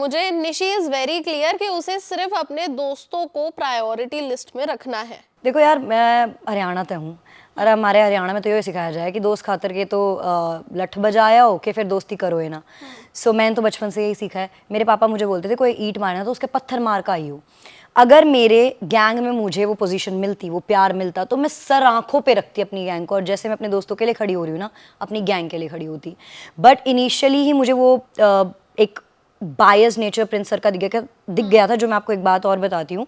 मुझे Nishi is very clear कि उसे सिर्फ अपने दोस्तों को प्रायोरिटी लिस्ट में रखना है। देखो यार, मैं हरियाणा से हूँ और हमारे हरियाणा में तो ये सिखाया जाए कि दोस्त खातर के तो लठ बजाया हो कि फिर दोस्ती करो है ना। सो मैंने तो बचपन से यही सीखा है। मेरे पापा मुझे बोलते थे कोई ईंट मारना तो उसके पत्थर मार का आई हो। अगर मेरे गैंग में मुझे वो पोजीशन मिलती, वो प्यार मिलता, तो मैं सर आंखों पे रखती अपनी गैंग को, और जैसे मैं अपने दोस्तों के लिए खड़ी हो रही हूँ ना, अपनी गैंग के लिए खड़ी होती। बट इनिशियली ही मुझे वो एक बायस नेचर प्रिंस सर का दिख गया था। जो मैं आपको एक बात और बताती हूँ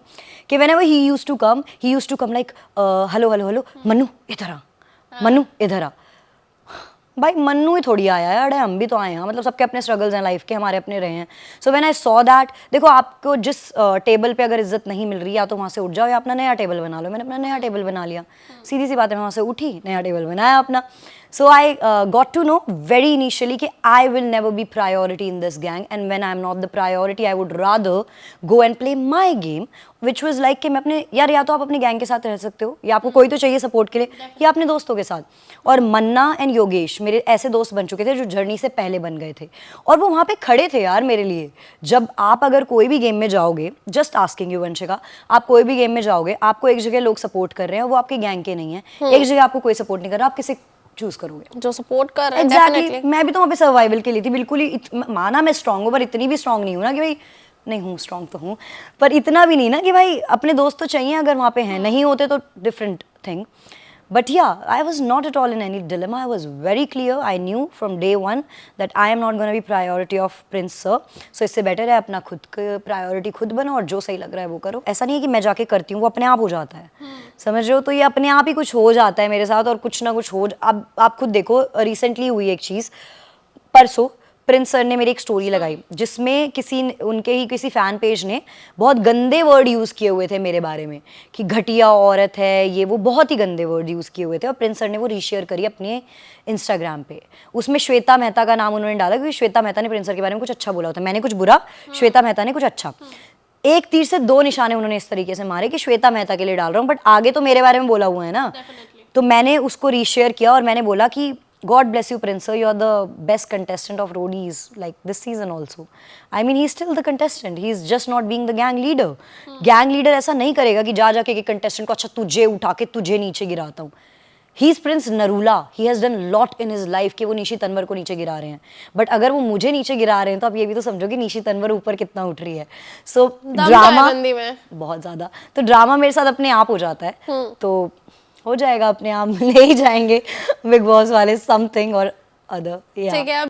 कि whenever he used to come like hello hello hello Mannu इधर आ, मन्नू इधर आ। भाई मन्नू ही थोड़ी आया है, अरे हम भी तो आए हैं, मतलब सबके अपने स्ट्रगल्स हैं लाइफ के, हमारे अपने रहे हैं। So when I saw that, देखो आपको जिस टेबल पे अगर इज्जत नहीं मिल रही, या तो वहाँ से उठ जाओ या अपना नया टेबल बना लो। मैंने अपना नया टेबल बना लिया, सीधी सी बात है, मैं वहाँ से उठी, नया टेबल बनाया अपना। So I got to know very initially कि I will never be priority in this gang, and when I'm not the priority, I would rather go and play my game, which was like कि मैं अपने यार, या तो आप अपने gang के साथ रह सकते हो, या आपको कोई तो चाहिए सपोर्ट के लिए, या अपने दोस्तों के साथ। और मन्ना एंड योगेश मेरे ऐसे दोस्त बन चुके थे जो जर्नी से पहले बन गए थे, और वो वहाँ पे खड़े थे यार मेरे लिए। जब आप अगर कोई भी गेम में जाओगे, जस्ट आस्किंग यू वंशिका, आप कोई भी गेम में जाओगे, आपको एक जगह लोग सपोर्ट कर रहे हैं, वो आपके गैंग के नहीं है, एक जगह आपको कोई सपोर्ट नहीं कर रहा, आप किसी चूज करोगे जो सपोर्ट कर रहा है। एग्जैक्टली मैं भी तो वहाँ पे सर्वाइवल के लिए थी बिल्कुल ही। माना मैं स्ट्रांग हूँ, पर इतनी भी स्ट्रांग नहीं हूँ ना कि भाई, नहीं हूँ स्ट्रांग तो हूँ, पर इतना भी नहीं ना कि भाई अपने दोस्त तो चाहिए अगर वहाँ पे हैं, नहीं होते तो different thing. But yeah, I was not at all in any dilemma. I was very clear. I knew from day one that I am not going to be priority of Prince Sir. So इससे better है अपना खुद का priority खुद बनो, और जो सही लग रहा है वो करो। ऐसा नहीं है कि मैं जाके करती हूँ, वो अपने आप हो जाता है। समझ रहे हो? तो ये अपने आप ही कुछ हो जाता है मेरे साथ, और कुछ ना कुछ हो। अब आप खुद देखो, रिसेंटली हुई एक चीज़, परसों प्रिंस सर ने मेरी एक स्टोरी लगाई जिसमें उनके ही किसी फैन पेज ने बहुत गंदे वर्ड यूज़ किए हुए थे मेरे बारे में, कि घटिया औरत है ये वो, बहुत ही गंदे वर्ड यूज़ किए हुए थे। और प्रिंस सर ने वो रीशेयर करी अपने इंस्टाग्राम पे। उसमें श्वेता मेहता का नाम उन्होंने डाला, क्योंकि श्वेता मेहता ने प्रिंस सर के बारे में कुछ अच्छा बोला होता है। मैंने कुछ बुरा, श्वेता मेहता ने कुछ अच्छा। एक तीर से दो निशाने उन्होंने इस तरीके से मारे कि श्वेता मेहता के लिए डाल रहा हूँ, बट आगे तो मेरे बारे में बोला हुआ है ना। तो मैंने उसको रीशेयर किया और मैंने बोला कि God bless you, Prince sir. You are the best contestant of Roadies like this season also. I mean, he's still the contestant. He's just not being the gang leader. Gang leader ऐसा नहीं करेगा कि जा जाके एक contestant को अच्छा तुझे उठा के तुझे नीचे गिराता हूँ। He's Prince Narula. He has done lot in his life कि वो निशी तनवर को नीचे गिरा रहे हैं। But अगर वो मुझे नीचे गिरा रहे हैं तो आप ये भी तो समझो कि निशी तनवर ऊपर कितना उठ रही है। So ड्रामा बहुत ज़्यादा, तो ड्रामा मेरे साथ अपने आप हो जाता है। तो हो जाएगा अपने आप, ले ही जाएंगे बिग बॉस वाले समथिंग और अदर। ठीक है।